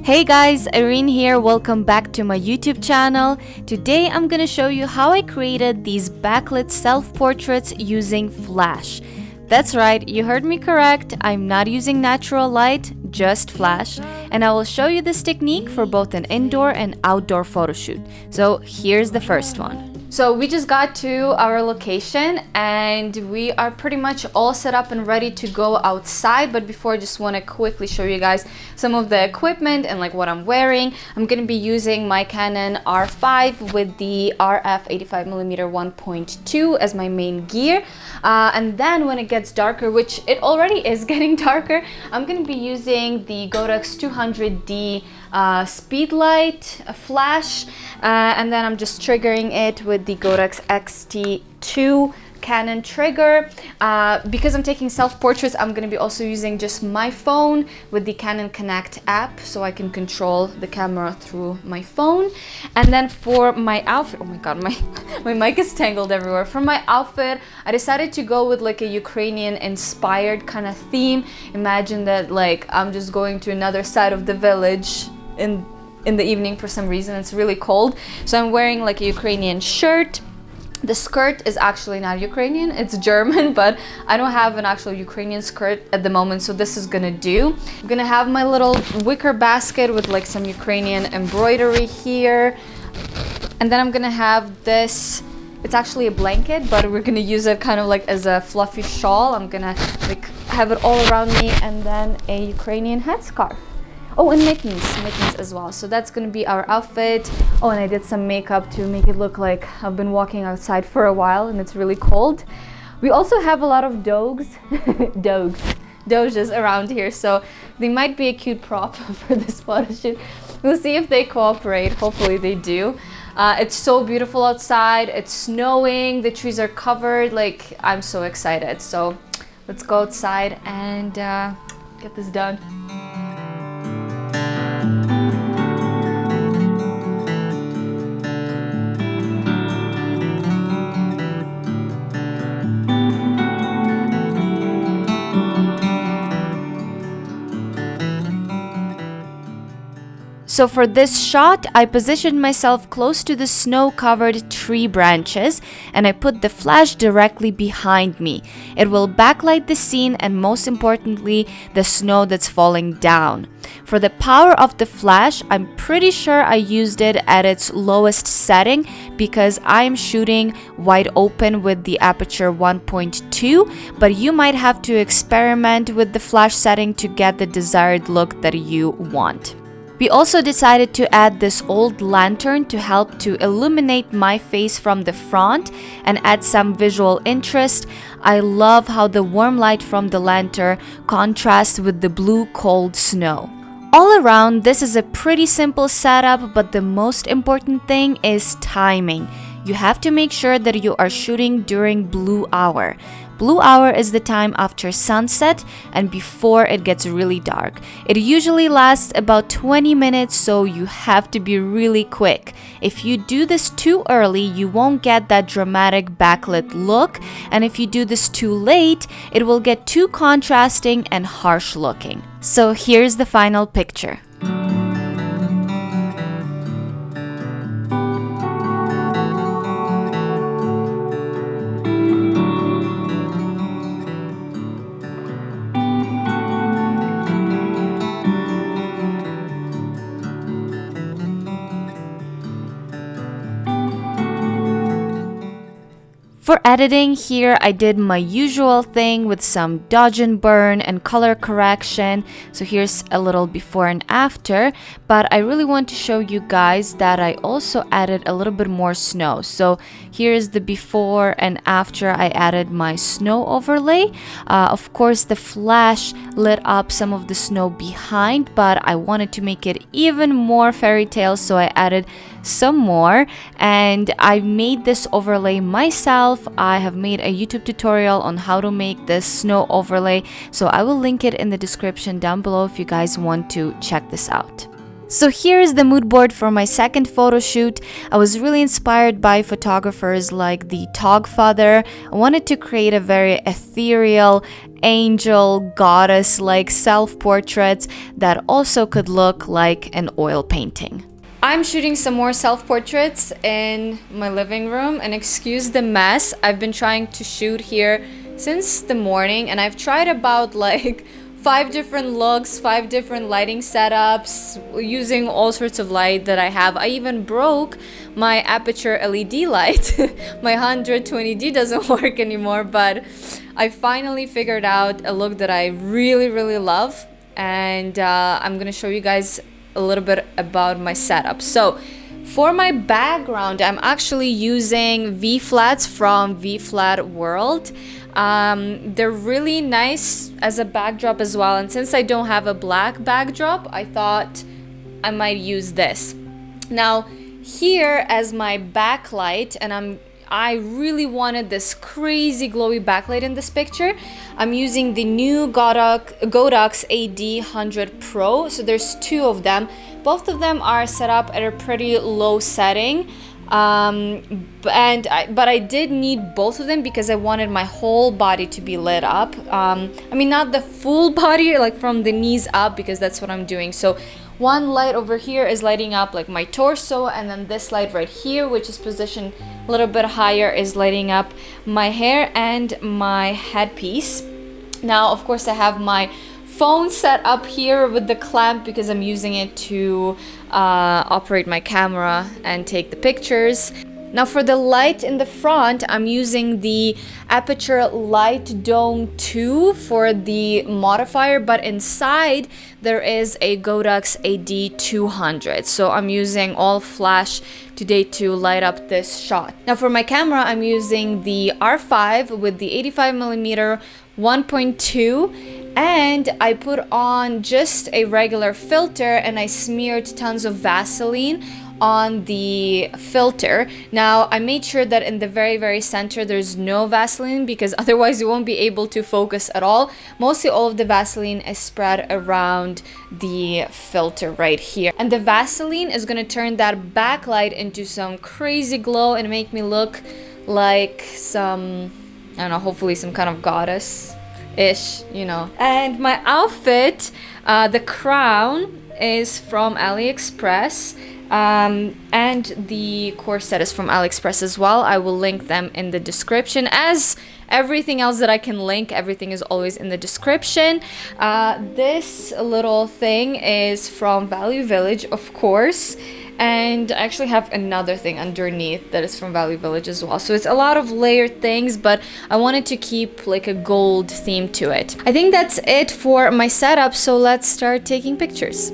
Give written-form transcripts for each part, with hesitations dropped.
Hey guys, Irene here. Welcome back to my YouTube channel. Today I'm gonna show you how I created these backlit self-portraits using Flash. That's right, you heard me correct. I'm not using natural light, just Flash. And I will show you this technique for both an indoor and outdoor photo shoot. So here's the first one. So we just got to our location and we are pretty much all set up and ready to go outside. But before, I just want to quickly show you guys some of the equipment and like what I'm wearing. I'm going to be using my Canon R5 with the RF 85mm 1.2 as my main gear. And then when it gets darker, which it already is getting darker, I'm going to be using the Godox 200D speedlight flash, and then I'm just triggering it with the Godox XT2 Canon trigger. Because I'm taking self-portraits, I'm going to be also using just my phone with the Canon Connect app, so I can control the camera through my phone. And then for my outfit, oh my god, my mic is tangled everywhere. For my outfit, I decided to go with like a Ukrainian inspired kind of theme. Imagine that like I'm just going to another side of the village in the evening. For some reason it's really cold, so I'm wearing like a Ukrainian shirt. The skirt is actually not Ukrainian, it's German, but I don't have an actual Ukrainian skirt at the moment, so this is gonna do. I'm gonna have my little wicker basket with like some Ukrainian embroidery here, and then I'm gonna have this. It's actually a blanket, but we're gonna use it kind of like as a fluffy shawl. I'm gonna like have it all around me, and then a Ukrainian headscarf. Oh, and mittens as well. So that's gonna be our outfit. Oh, and I did some makeup to make it look like I've been walking outside for a while and it's really cold. We also have a lot of doges around here, so they might be a cute prop for this photo shoot. We'll see if they cooperate. Hopefully they do. It's so beautiful outside. It's snowing. The trees are covered. Like, I'm so excited. So let's go outside and get this done. So for this shot, I positioned myself close to the snow-covered tree branches and I put the flash directly behind me. It will backlight the scene and most importantly, the snow that's falling down. For the power of the flash, I'm pretty sure I used it at its lowest setting because I'm shooting wide open with the aperture 1.2, but you might have to experiment with the flash setting to get the desired look that you want. We also decided to add this old lantern to help to illuminate my face from the front and add some visual interest. I love how the warm light from the lantern contrasts with the blue cold snow. All around, this is a pretty simple setup, but the most important thing is timing. You have to make sure that you are shooting during blue hour. Blue hour is the time after sunset and before it gets really dark. It usually lasts about 20 minutes, so you have to be really quick. If you do this too early, you won't get that dramatic backlit look, and if you do this too late, it will get too contrasting and harsh looking. So here's the final picture. For editing here, I did my usual thing with some dodge and burn and color correction. So here's a little before and after, but I really want to show you guys that I also added a little bit more snow. So here's the before and after I added my snow overlay. Of course, the flash lit up some of the snow behind, but I wanted to make it even more fairy tale, so I added some more, and I made this overlay myself. I have made a YouTube tutorial on how to make this snow overlay, so I will link it in the description down below if you guys want to check this out. So here is the mood board for my second photo shoot. I was really inspired by photographers like the Togfather. I wanted to create a very ethereal, angel, goddess-like self-portraits that also could look like an oil painting. I'm shooting some more self-portraits in my living room, and excuse the mess. I've been trying to shoot here since the morning, and I've tried about like 5 different looks, 5 different lighting setups, using all sorts of light that I have. I even broke my aperture LED light. My 120D doesn't work anymore, but I finally figured out a look that I really love, and I'm gonna show you guys a little bit about my setup. So for my background, I'm actually using V-flats from V-flat World. They're really nice as a backdrop as well, and since I don't have a black backdrop, I thought I might use this. Now here as my backlight, and I really wanted this crazy glowy backlight in this picture, I'm using the new Godox AD100 Pro. So there's 2 of them. Both of them are set up at a pretty low setting. But I did need both of them because I wanted my whole body to be lit up. I mean, not the full body, like from the knees up, because that's what I'm doing. So one light over here is lighting up like my torso, and then this light right here, which is positioned a little bit higher, is lighting up my hair and my headpiece. Now, of course, I have my phone set up here with the clamp because I'm using it to operate my camera and take the pictures. Now for the light in the front, I'm using the Aperture Light Dome 2 for the modifier, but inside there is a Godox AD200. So I'm using all flash today to light up this shot. Now for my camera, I'm using the R5 with the 85mm 1.2, and I put on just a regular filter and I smeared tons of Vaseline on the filter. Now I made sure that in the very center there's no Vaseline, because otherwise you won't be able to focus at all. Mostly all of the Vaseline is spread around the filter right here, and the Vaseline is going to turn that backlight into some crazy glow and make me look like some, I don't know, hopefully some kind of goddess ish, you know. And my outfit, the crown is from AliExpress. And the corset is from AliExpress as well. I will link them in the description, as everything else that I can link. Everything is always in the description. This little thing is from Value Village, of course, and I actually have another thing underneath that is from Value Village as well. So it's a lot of layered things, but I wanted to keep like a gold theme to it. I think that's it for my setup, so let's start taking pictures.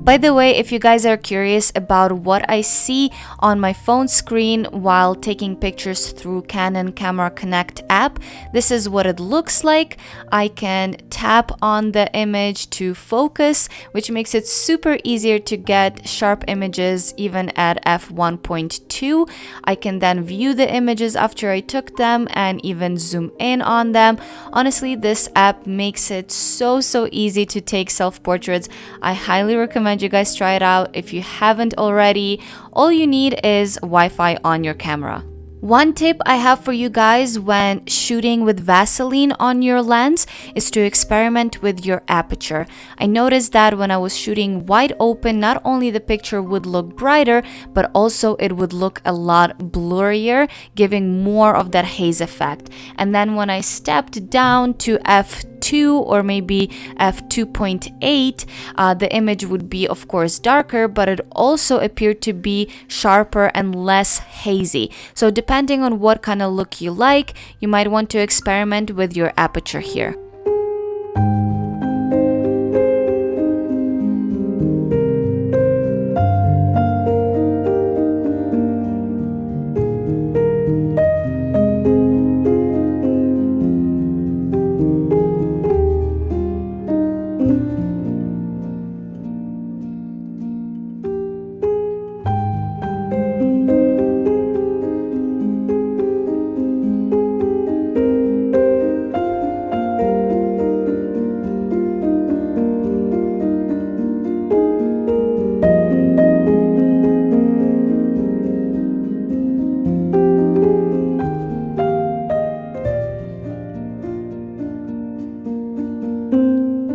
By the way, if you guys are curious about what I see on my phone screen while taking pictures through Canon Camera Connect app, this is what it looks like. I can tap on the image to focus, which makes it super easier to get sharp images even at f1.2. I can then view the images after I took them and even zoom in on them. Honestly, this app makes it so easy to take self-portraits. I highly recommend you guys try it out if you haven't already. All you need is Wi-Fi on your camera. One tip I have for you guys when shooting with Vaseline on your lens is to experiment with your aperture. I noticed that when I was shooting wide open, not only the picture would look brighter, but also it would look a lot blurrier, giving more of that haze effect. And then when I stepped down to f2, f2 or maybe f2.8, the image would be of course darker, but it also appeared to be sharper and less hazy. So depending on what kind of look you like, you might want to experiment with your aperture here.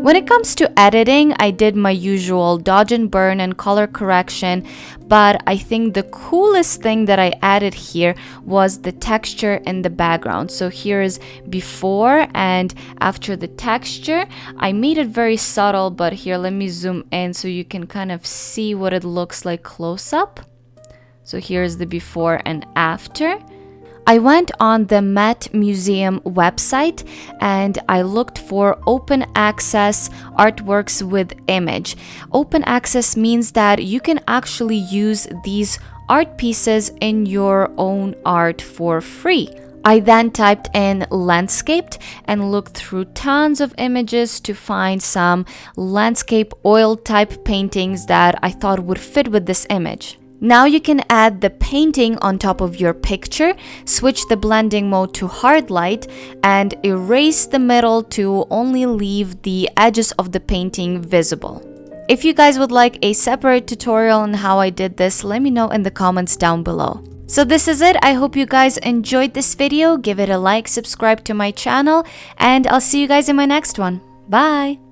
When it comes to editing, I did my usual dodge and burn and color correction, but I think the coolest thing that I added here was the texture in the background. So here is before and after the texture. I made it very subtle, but here let me zoom in so you can kind of see what it looks like close up. So here's the before and after. I went on the Met Museum website and I looked for open access artworks with image. Open access means that you can actually use these art pieces in your own art for free. I then typed in landscaped and looked through tons of images to find some landscape oil type paintings that I thought would fit with this image. Now you can add the painting on top of your picture, switch the blending mode to hard light, and erase the middle to only leave the edges of the painting visible. If you guys would like a separate tutorial on how I did this, let me know in the comments down below. So this is it. I hope you guys enjoyed this video. Give it a like, subscribe to my channel, and I'll see you guys in my next one. Bye!